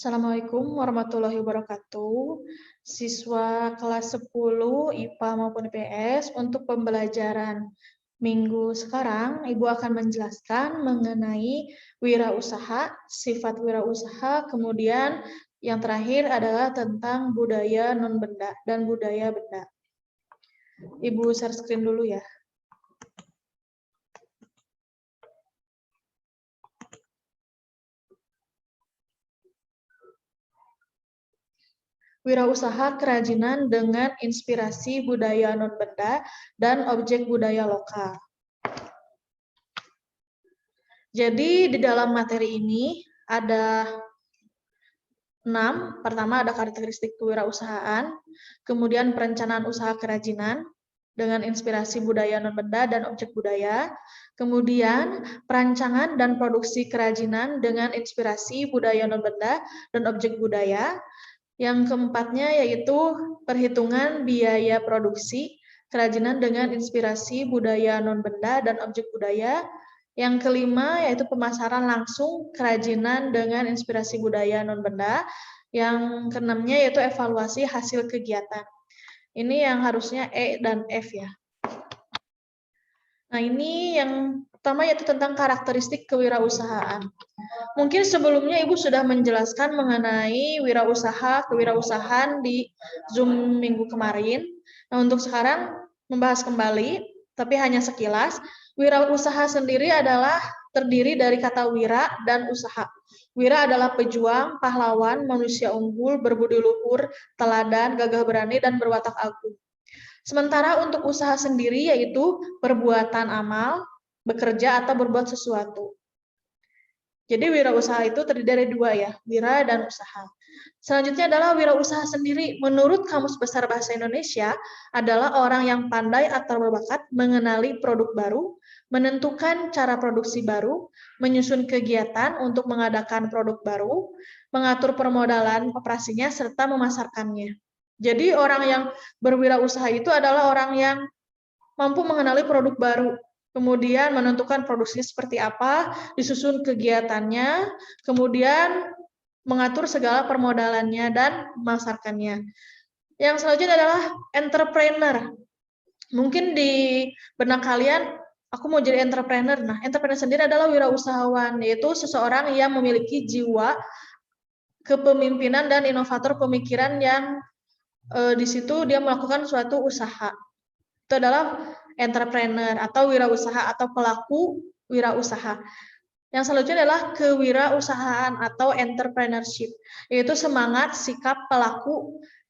Assalamualaikum warahmatullahi wabarakatuh. Siswa kelas 10 IPA maupun IPS untuk pembelajaran minggu sekarang, Ibu akan menjelaskan mengenai wirausaha, sifat wirausaha, kemudian yang terakhir adalah tentang budaya non-benda dan budaya benda. Ibu share screen dulu ya. Wirausaha kerajinan dengan inspirasi budaya non-benda dan objek budaya lokal. Jadi di dalam materi ini ada 6. Pertama ada karakteristik kewirausahaan, kemudian perencanaan usaha kerajinan dengan inspirasi budaya non-benda dan objek budaya, kemudian perancangan dan produksi kerajinan dengan inspirasi budaya non-benda dan objek budaya. Yang keempatnya yaitu perhitungan biaya produksi kerajinan dengan inspirasi budaya non-benda dan objek budaya. Yang kelima yaitu pemasaran langsung kerajinan dengan inspirasi budaya non-benda. Yang keenamnya yaitu evaluasi hasil kegiatan. Ini yang harusnya E dan F ya. Nah, ini yang pertama yaitu tentang karakteristik kewirausahaan. Mungkin sebelumnya Ibu sudah menjelaskan mengenai kewirausahaan di Zoom minggu kemarin. Nah, untuk sekarang membahas kembali, tapi hanya sekilas. Wirausaha sendiri adalah terdiri dari kata wira dan usaha. Wira adalah pejuang, pahlawan, manusia unggul, berbudi luhur, teladan, gagah berani, dan berwatak agung. Sementara untuk usaha sendiri yaitu perbuatan amal, bekerja atau berbuat sesuatu. Jadi wirausaha itu terdiri dari dua ya, wira dan usaha. Selanjutnya adalah wirausaha sendiri. Menurut Kamus Besar Bahasa Indonesia adalah orang yang pandai atau berbakat mengenali produk baru, menentukan cara produksi baru, menyusun kegiatan untuk mengadakan produk baru, mengatur permodalan operasinya, serta memasarkannya. Jadi orang yang berwirausaha itu adalah orang yang mampu mengenali produk baru, kemudian menentukan produksinya seperti apa, disusun kegiatannya, kemudian mengatur segala permodalannya dan memasarkannya. Yang selanjutnya adalah entrepreneur. Mungkin di benak kalian, aku mau jadi entrepreneur. Nah, entrepreneur sendiri adalah wirausahawan, yaitu seseorang yang memiliki jiwa kepemimpinan dan inovator pemikiran yang di situ dia melakukan suatu usaha. Itu adalah entrepreneur atau wirausaha atau pelaku wirausaha. Yang selanjutnya adalah kewirausahaan atau entrepreneurship, yaitu semangat, sikap,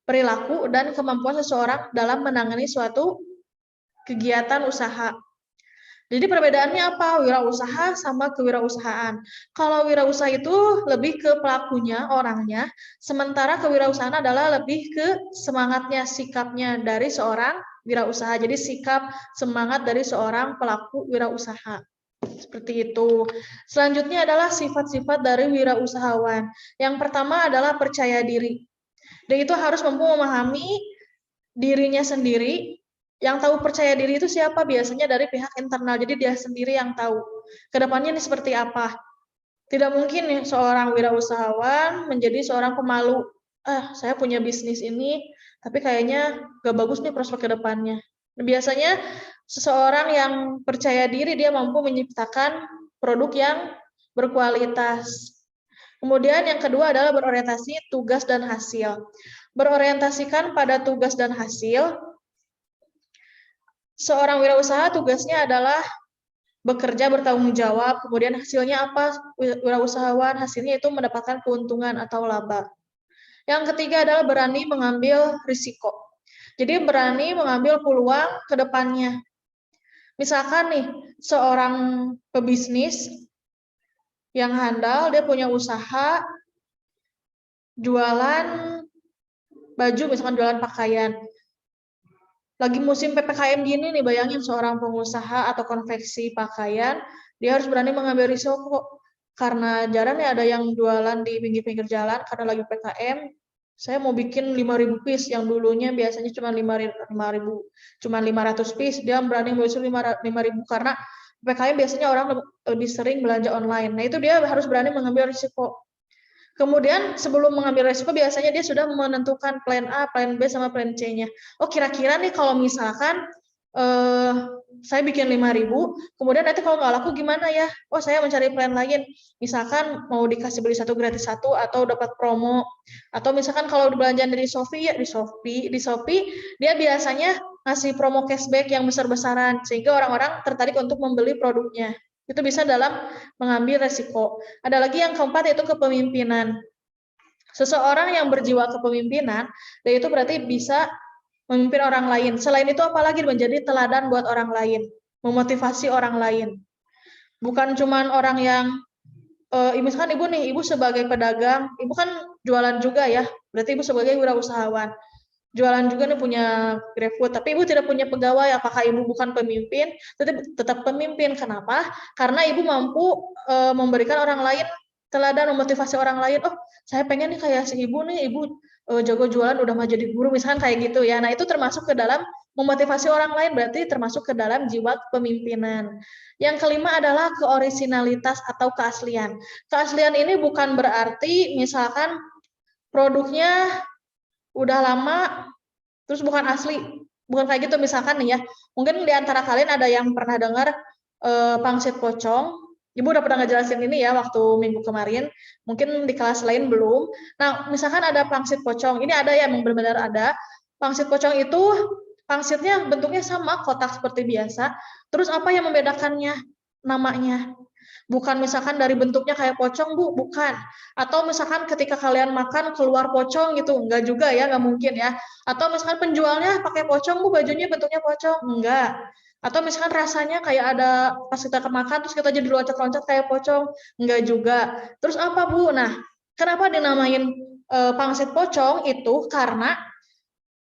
perilaku, dan kemampuan seseorang dalam menangani suatu kegiatan usaha. Jadi perbedaannya apa? Wirausaha sama kewirausahaan. Kalau wirausaha itu lebih ke pelakunya, orangnya, sementara kewirausahaan adalah lebih ke semangatnya, sikapnya dari seorang wirausaha. Jadi sikap, semangat dari seorang pelaku wirausaha. Seperti itu. Selanjutnya adalah sifat-sifat dari wirausahawan. Yang pertama adalah percaya diri. Dan itu harus mampu memahami dirinya sendiri. Yang tahu percaya diri itu siapa? Biasanya dari pihak internal. Jadi dia sendiri yang tahu. Kedepannya ini seperti apa. Tidak mungkin nih seorang wirausahawan menjadi seorang pemalu. Saya punya bisnis ini, tapi kayaknya gak bagus nih prospek kedepannya. Biasanya seseorang yang percaya diri dia mampu menciptakan produk yang berkualitas. Kemudian yang kedua adalah berorientasi tugas dan hasil. Berorientasikan pada tugas dan hasil. Seorang wirausaha tugasnya adalah bekerja bertanggung jawab, kemudian hasilnya apa? Wirausahawan hasilnya itu mendapatkan keuntungan atau laba. Yang ketiga adalah berani mengambil risiko. Jadi berani mengambil peluang ke depannya. Misalkan nih, seorang pebisnis yang handal, dia punya usaha jualan baju, misalkan jualan pakaian. Lagi musim PPKM gini nih, bayangin seorang pengusaha atau konveksi pakaian, dia harus berani mengambil risiko. Karena jarang ya ada yang jualan di pinggir-pinggir jalan, karena lagi PPKM, saya mau bikin 5.000 piece, yang dulunya biasanya cuma 500 piece, dia berani muncul 5.000 karena PPKM biasanya orang lebih sering belanja online. Nah itu dia harus berani mengambil risiko. Kemudian sebelum mengambil resiko biasanya dia sudah menentukan plan A, plan B, sama plan C-nya. Oh kira-kira nih kalau misalkan saya bikin 5.000, kemudian nanti kalau nggak laku gimana ya? Oh saya mencari plan lain. Misalkan mau dikasih beli satu gratis satu atau dapat promo. Atau misalkan kalau belanjaan dari Shopee ya di Shopee dia biasanya ngasih promo cashback yang besar-besaran sehingga orang-orang tertarik untuk membeli produknya. Itu bisa dalam mengambil resiko. Ada lagi yang keempat yaitu kepemimpinan. Seseorang yang berjiwa kepemimpinan, dan itu berarti bisa memimpin orang lain. Selain itu apalagi menjadi teladan buat orang lain, memotivasi orang lain. Bukan cuman orang yang misalkan ibu nih, ibu sebagai pedagang, ibu kan jualan juga ya, berarti ibu sebagai wirausahawan. Jualan juga nih punya GrabFood, tapi ibu tidak punya pegawai, apakah ibu bukan pemimpin? Tetap pemimpin. Kenapa? Karena ibu mampu memberikan orang lain teladan, memotivasi orang lain. Oh, saya pengen nih kayak si ibu nih, ibu jago jualan udah mau jadi guru, misalkan kayak gitu ya. Nah itu termasuk ke dalam memotivasi orang lain, berarti termasuk ke dalam jiwa kepemimpinan. Yang kelima adalah keorisinalitas atau keaslian. Keaslian ini bukan berarti misalkan produknya udah lama terus bukan asli, bukan kayak gitu. Misalkan nih ya, mungkin di antara kalian ada yang pernah dengar pangsit pocong. Ibu udah pernah ngejelasin ini ya waktu minggu kemarin, mungkin di kelas lain belum. Nah misalkan ada pangsit pocong, ini ada ya, memang benar-benar ada pangsit pocong. Itu pangsitnya bentuknya sama, kotak seperti biasa, terus apa yang membedakannya? Namanya. Bukan misalkan dari bentuknya kayak pocong, Bu, bukan. Atau misalkan ketika kalian makan keluar pocong gitu, enggak juga ya, enggak mungkin ya. Atau misalkan penjualnya pakai pocong, Bu, bajunya bentuknya pocong, enggak. Atau misalkan rasanya kayak ada pas kita makan terus kita jadi loncat-loncat kayak pocong, enggak juga. Terus apa, Bu? Nah, kenapa dinamain pangsit pocong? Itu karena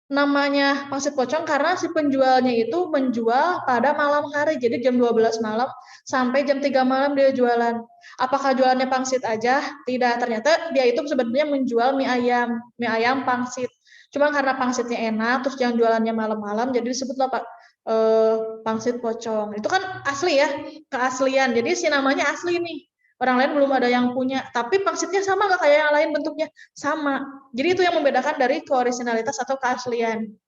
namanya pangsit pocong karena si penjualnya itu menjual pada malam hari. Jadi jam 12 malam sampai jam 3 malam dia jualan. Apakah jualannya pangsit aja? Tidak, ternyata dia itu sebenarnya menjual mie ayam pangsit. Cuma karena pangsitnya enak, terus yang jualannya malam-malam, jadi disebutlah Pak pangsit pocong. Itu kan asli ya, keaslian. Jadi si namanya asli nih. Orang lain belum ada yang punya, tapi pangsitnya sama nggak kayak yang lain bentuknya? Sama. Jadi itu yang membedakan dari keorisinalitas atau keaslian.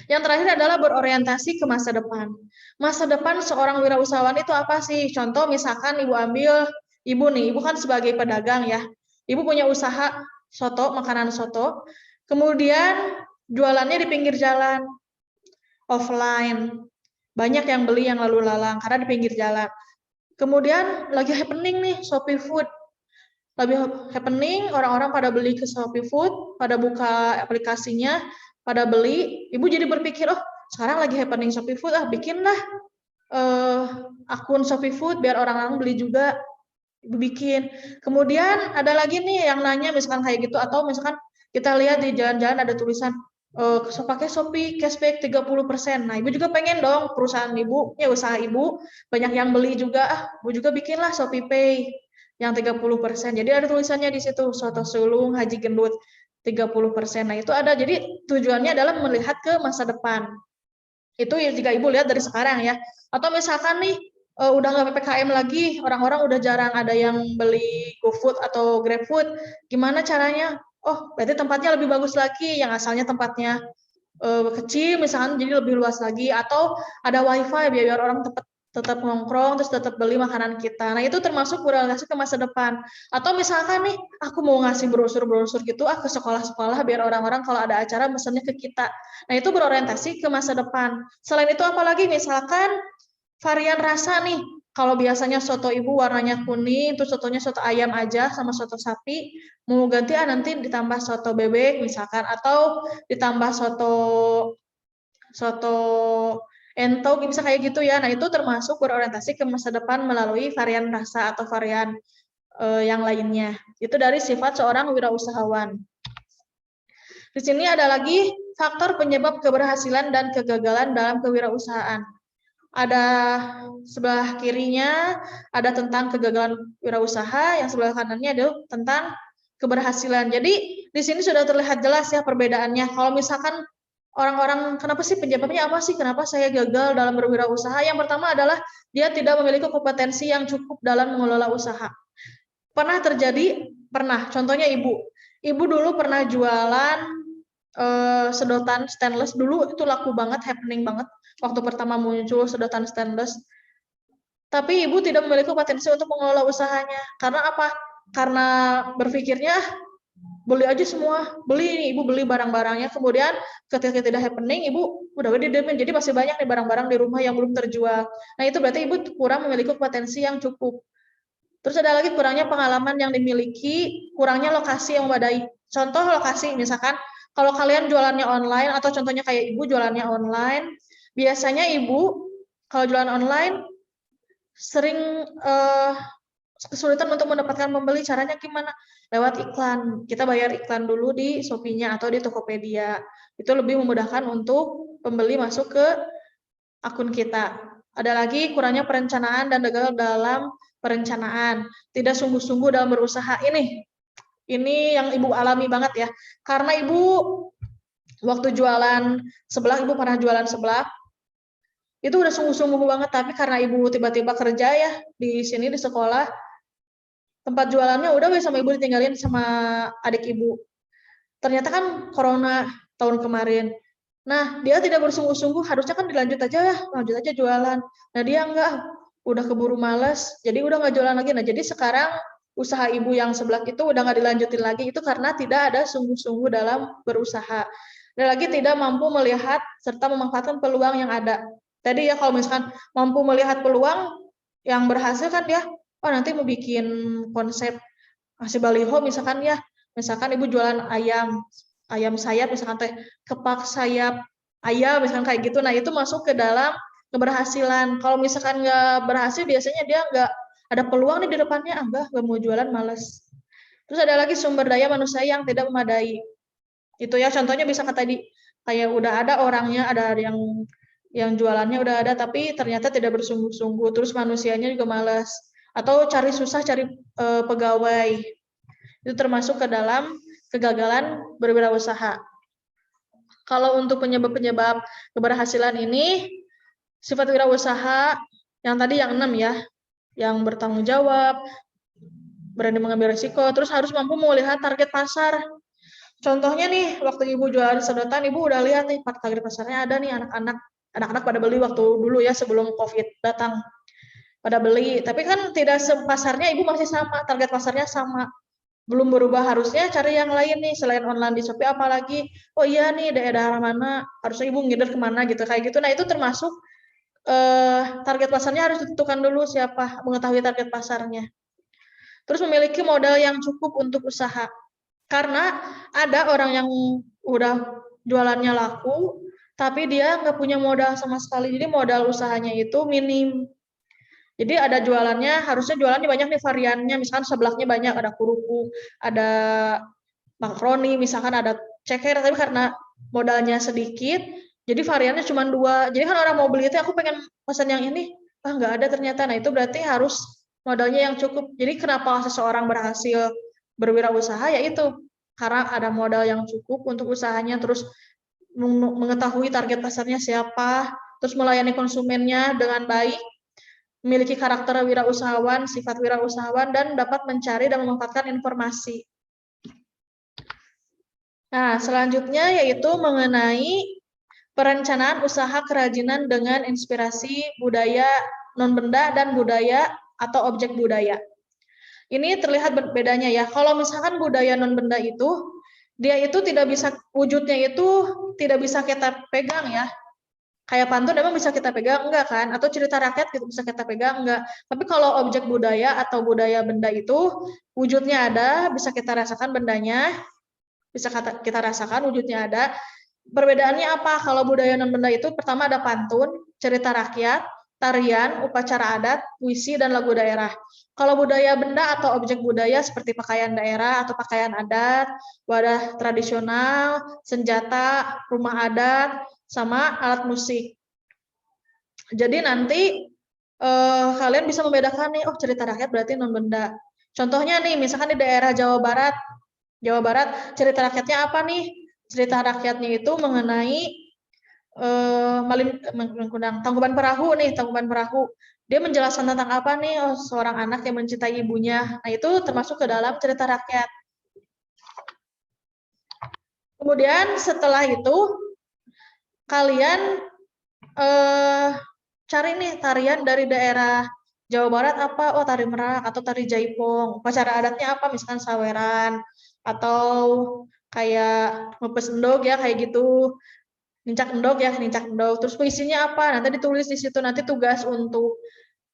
Yang terakhir adalah berorientasi ke masa depan. Masa depan seorang wirausahawan itu apa sih? Contoh misalkan ibu ambil, ibu nih, ibu kan sebagai pedagang ya. Ibu punya usaha soto, makanan soto. Kemudian jualannya di pinggir jalan, offline. Banyak yang beli yang lalu lalang karena di pinggir jalan. Kemudian lagi happening nih Shopee Food. Lagi happening, orang-orang pada beli ke Shopee Food, pada buka aplikasinya, pada beli. Ibu jadi berpikir, oh sekarang lagi happening Shopee Food, bikinlah akun Shopee Food biar orang-orang beli juga. Ibu bikin. Kemudian ada lagi nih yang nanya misalkan kayak gitu, atau misalkan kita lihat di jalan-jalan ada tulisan pakai Shopee cashback 30%. Nah, ibu juga pengen dong perusahaan ibu, ya usaha ibu banyak yang beli juga, ibu juga bikinlah Shopee Pay yang 30%. Jadi ada tulisannya di situ, soto sulung, haji gendut 30%. Nah, itu ada. Jadi tujuannya adalah melihat ke masa depan. Itu ya jika ibu lihat dari sekarang ya. Atau misalkan nih udah nggak PPKM lagi, orang-orang udah jarang ada yang beli GoFood atau GrabFood. Gimana caranya? Oh, berarti tempatnya lebih bagus lagi. Yang asalnya tempatnya kecil, misalkan jadi lebih luas lagi. Atau ada WiFi biar orang tetap nongkrong, terus tetap beli makanan kita. Nah, itu termasuk berorientasi ke masa depan. Atau misalkan nih, aku mau ngasih brosur-brosur gitu ke sekolah-sekolah biar orang-orang kalau ada acara mesennya ke kita. Nah, itu berorientasi ke masa depan. Selain itu apalagi misalkan varian rasa nih. Kalau biasanya soto ibu warnanya kuning, terus sotonya soto ayam aja sama soto sapi, mau ganti nanti ditambah soto bebek misalkan, atau ditambah soto entok, bisa kayak gitu ya. Nah, itu termasuk berorientasi ke masa depan melalui varian rasa atau varian yang lainnya. Itu dari sifat seorang wirausahawan. Di sini ada lagi faktor penyebab keberhasilan dan kegagalan dalam kewirausahaan. Ada sebelah kirinya ada tentang kegagalan wirausaha, yang sebelah kanannya adalah tentang keberhasilan. Jadi di sini sudah terlihat jelas ya perbedaannya. Kalau misalkan orang-orang, kenapa sih penyebabnya apa sih? Kenapa saya gagal dalam berwirausaha? Yang pertama adalah dia tidak memiliki kompetensi yang cukup dalam mengelola usaha. Pernah terjadi Pernah, contohnya ibu dulu pernah jualan sedotan stainless. Dulu itu laku banget, happening banget waktu pertama muncul sedotan stainless. Tapi ibu tidak memiliki potensi untuk mengelola usahanya. Karena apa? Karena berpikirnya beli aja semua, beli ibu beli barang-barangnya, kemudian ketika tidak happening ibu udah didemin, jadi masih banyak nih barang-barang di rumah yang belum terjual. Nah itu berarti ibu kurang memiliki potensi yang cukup. Terus ada lagi kurangnya pengalaman yang dimiliki, kurangnya lokasi yang memadai. Contoh lokasi, misalkan kalau kalian jualannya online atau contohnya kayak ibu jualannya online, biasanya ibu kalau jualan online sering kesulitan untuk mendapatkan pembeli. Caranya gimana? Lewat iklan. Kita bayar iklan dulu di Shopee-nya atau di Tokopedia. Itu lebih memudahkan untuk pembeli masuk ke akun kita. Ada lagi kurangnya perencanaan dan gagal dalam perencanaan. Tidak sungguh-sungguh dalam berusaha. Ini yang ibu alami banget ya. Karena ibu waktu jualan sebelah, ibu pernah jualan sebelah, itu udah sungguh-sungguh banget, tapi karena ibu tiba-tiba kerja ya di sini di sekolah, tempat jualannya udah sama ibu ditinggalin sama adik ibu. Ternyata kan corona tahun kemarin. Nah, dia tidak bersungguh-sungguh, harusnya kan dilanjut aja ya, lanjut aja jualan. Nah, dia enggak, udah keburu males, jadi udah nggak jualan lagi. Nah, jadi sekarang usaha ibu yang sebelah itu udah nggak dilanjutin lagi, itu karena tidak ada sungguh-sungguh dalam berusaha. Dan lagi tidak mampu melihat serta memanfaatkan peluang yang ada. Tadi ya kalau misalkan mampu melihat peluang yang berhasil kan dia, oh nanti mau bikin konsep kasih baliho misalkan ya, misalkan ibu jualan ayam sayap misalkan teh kepak sayap ayam misalkan kayak gitu. Nah itu masuk ke dalam keberhasilan. Kalau misalkan nggak berhasil biasanya dia nggak ada peluang nih di depannya, nggak mau jualan males. Terus ada lagi sumber daya manusia yang tidak memadai. Itu ya contohnya bisa tadi kayak udah ada orangnya, ada yang jualannya udah ada tapi ternyata tidak bersungguh-sungguh, terus manusianya juga malas atau cari susah cari pegawai. Itu termasuk ke dalam kegagalan berwirausaha. Kalau untuk penyebab-penyebab keberhasilan ini, sifat wirausaha yang tadi yang 6 ya, yang bertanggung jawab, berani mengambil risiko, terus harus mampu melihat target pasar. Contohnya nih, waktu ibu jualan sedotan, ibu udah lihat nih target pasarnya ada nih anak-anak pada beli waktu dulu ya sebelum COVID datang pada beli. Tapi kan tidak pasarnya ibu masih sama, target pasarnya sama. Belum berubah, harusnya cari yang lain nih selain online di Shopee, apalagi oh iya nih daerah mana harusnya ibu ngider kemana gitu kayak gitu. Nah itu termasuk target pasarnya harus ditentukan dulu, siapa mengetahui target pasarnya. Terus memiliki modal yang cukup untuk usaha. Karena ada orang yang udah jualannya laku, tapi dia nggak punya modal sama sekali. Jadi modal usahanya itu minim. Jadi ada jualannya, harusnya jualannya banyak nih variannya. Misalkan sebelahnya banyak, ada kerupuk, ada makaroni, misalkan ada ceker, tapi karena modalnya sedikit, jadi variannya cuma 2. Jadi kan orang mau beli itu, aku pengen pesan yang ini, nggak ada ternyata. Nah itu berarti harus modalnya yang cukup. Jadi kenapa seseorang berhasil berwirausaha, yaitu karena ada modal yang cukup untuk usahanya, terus mengetahui target pasarnya siapa, terus melayani konsumennya dengan baik, memiliki karakter wirausahawan, sifat wirausahawan, dan dapat mencari dan memanfaatkan informasi. Nah, selanjutnya yaitu mengenai perencanaan usaha kerajinan dengan inspirasi budaya non-benda dan budaya atau objek budaya. Ini terlihat bedanya ya. Kalau misalkan budaya non-benda itu, dia itu tidak bisa, wujudnya itu tidak bisa kita pegang ya. Kayak pantun emang bisa kita pegang, enggak kan? Atau cerita rakyat gitu bisa kita pegang, enggak. Tapi kalau objek budaya atau budaya benda itu, wujudnya ada, bisa kita rasakan bendanya, bisa kita rasakan wujudnya ada. Perbedaannya apa? Kalau budaya non-benda itu pertama ada pantun, cerita rakyat, tarian, upacara adat, puisi, dan lagu daerah. Kalau budaya benda atau objek budaya seperti pakaian daerah atau pakaian adat, wadah tradisional, senjata, rumah adat, sama alat musik. Jadi nanti kalian bisa membedakan nih, oh cerita rakyat berarti non-benda. Contohnya nih, misalkan di daerah Jawa Barat, cerita rakyatnya apa nih? Cerita rakyatnya itu mengenai Tangkuban Perahu nih, Tangkuban Perahu. Dia menjelaskan tentang apa nih? Oh, seorang anak yang mencintai ibunya. Nah, itu termasuk ke dalam cerita rakyat. Kemudian setelah itu, kalian cari nih tarian dari daerah Jawa Barat apa? Oh, tari Merak atau tari Jaipong. Upacara adatnya apa? Misalkan saweran atau kayak ngepes endog ya kayak gitu. Nincak endog ya, nincak endog. Terus puisinya apa? Nanti ditulis di situ. Nanti tugas untuk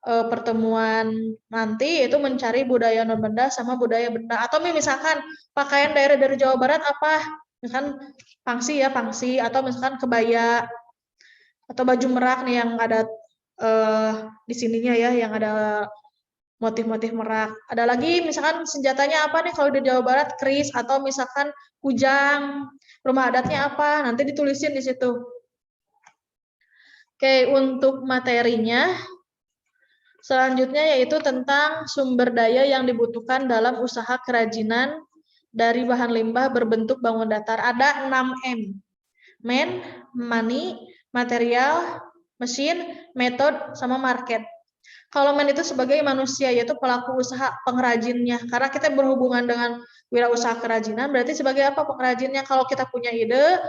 pertemuan nanti itu mencari budaya non-benda sama budaya benda. Atau misalkan pakaian daerah dari Jawa Barat apa? Misalkan pangsi ya, pangsi. Atau misalkan kebaya atau baju merak nih yang ada di sininya ya, yang ada motif-motif merak. Ada lagi misalkan senjatanya apa nih kalau di Jawa Barat, keris atau misalkan kujang. Rumah adatnya apa? Nanti ditulisin di situ. Oke, untuk materinya selanjutnya yaitu tentang sumber daya yang dibutuhkan dalam usaha kerajinan dari bahan limbah berbentuk bangun datar. Ada 6M. Man, money, material, mesin, method, sama market. Kalau man itu sebagai manusia, yaitu pelaku usaha pengrajinnya. Karena kita berhubungan dengan wirausaha kerajinan, berarti sebagai apa pengrajinnya? Kalau kita punya ide,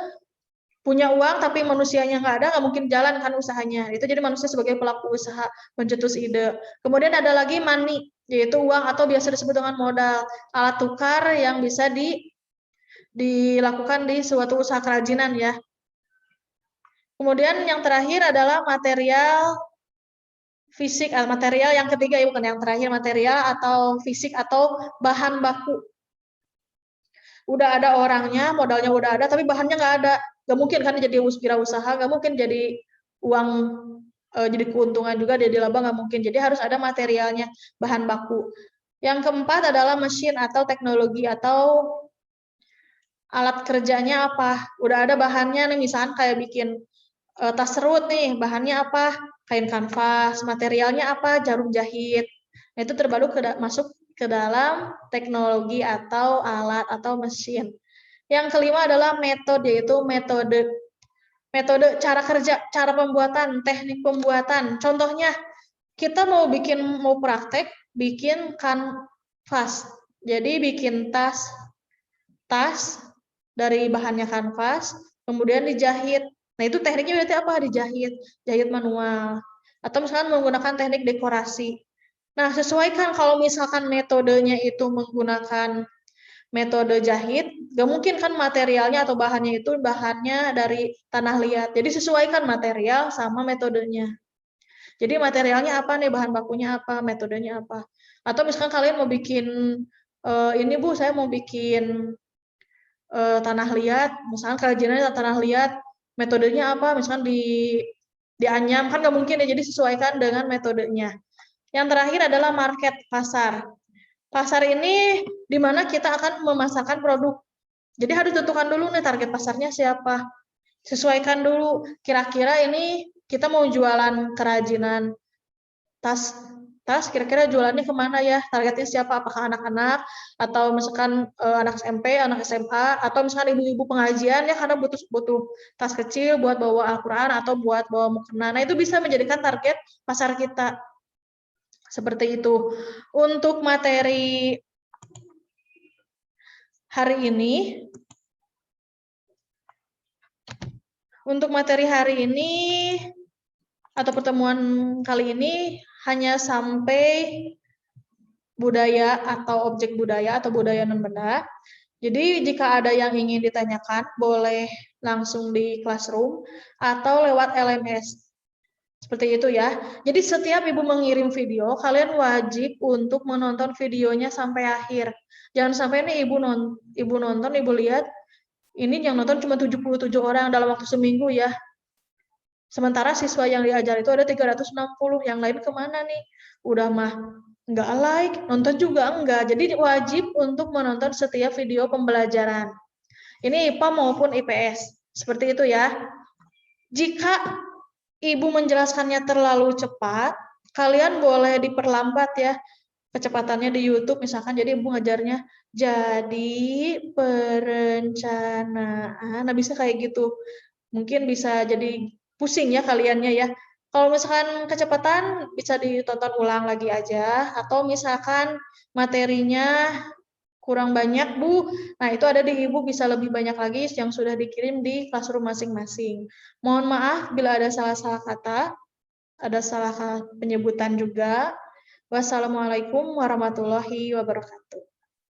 punya uang, tapi manusianya nggak ada, nggak mungkin jalan kan usahanya. Itu jadi manusia sebagai pelaku usaha, pencetus ide. Kemudian ada lagi money, yaitu uang atau biasa disebut dengan modal. Alat tukar yang bisa dilakukan di suatu usaha kerajinan ya. Kemudian yang terakhir adalah material fisik, material yang ketiga ya, bukan yang terakhir, material atau fisik atau bahan baku. Udah ada orangnya, modalnya udah ada, tapi bahannya nggak ada. Nggak mungkin kan jadi wirausaha, nggak mungkin jadi uang, jadi keuntungan juga, jadi laba nggak mungkin. Jadi harus ada materialnya, bahan baku. Yang keempat adalah mesin atau teknologi atau alat kerjanya apa. Udah ada bahannya nih, misalkan kayak bikin tas serut nih, bahannya apa? Kain kanvas, materialnya apa? Jarum jahit. Nah, itu masuk ke dalam teknologi atau alat atau mesin. Yang kelima adalah metode, yaitu metode. Metode cara kerja, cara pembuatan, teknik pembuatan. Contohnya, kita mau praktek, bikin kanvas. Jadi bikin tas dari bahannya kanvas, kemudian dijahit. Nah, itu tekniknya berarti apa? Dijahit, jahit manual. Atau misalkan menggunakan teknik dekorasi. Nah, sesuaikan kalau misalkan metodenya itu menggunakan metode jahit, gak mungkin kan materialnya atau bahannya itu bahannya dari tanah liat. Jadi sesuaikan material sama metodenya. Jadi materialnya apa nih, bahan bakunya apa, metodenya apa. Atau misalkan kalian mau bikin, ini Bu, saya mau bikin tanah liat, misalkan kerajinannya tanah liat, metodenya apa, misalkan dianyam, kan nggak mungkin ya, jadi sesuaikan dengan metodenya. Yang terakhir adalah market, pasar. Pasar ini di mana kita akan memasarkan produk. Jadi harus tentukan dulu nih target pasarnya siapa. Sesuaikan dulu, kira-kira ini kita mau jualan kerajinan tas kira-kira jualannya kemana ya, targetnya siapa, apakah anak-anak atau misalkan anak SMP, anak SMA, atau misalkan ibu-ibu pengajian ya, karena butuh tas kecil buat bawa Al-Quran atau buat bawa mukena. Nah, itu bisa menjadikan target pasar kita seperti itu. Untuk materi hari ini, atau pertemuan kali ini hanya sampai budaya atau objek budaya atau budaya non-benda. Jadi jika ada yang ingin ditanyakan, boleh langsung di classroom atau lewat LMS. Seperti itu ya. Jadi setiap ibu mengirim video, kalian wajib untuk menonton videonya sampai akhir. Jangan sampai nih ibu nonton, ibu lihat, ini yang nonton cuma 77 orang dalam waktu seminggu ya. Sementara siswa yang diajar itu ada 360, yang lain kemana nih? Udah mah nggak like, nonton juga enggak. Jadi wajib untuk menonton setiap video pembelajaran. Ini IPA maupun IPS. Seperti itu ya. Jika ibu menjelaskannya terlalu cepat, kalian boleh diperlambat ya kecepatannya di YouTube misalkan. Jadi ibu ngajarnya jadi perencanaan. Nah, bisa kayak gitu. Mungkin bisa jadi pusing ya kaliannya ya. Kalau misalkan kecepatan bisa ditonton ulang lagi aja, atau misalkan materinya kurang banyak Bu, nah itu ada di Ibu bisa lebih banyak lagi yang sudah dikirim di classroom masing-masing. Mohon maaf bila ada salah-salah kata, ada salah penyebutan juga. Wassalamualaikum warahmatullahi wabarakatuh.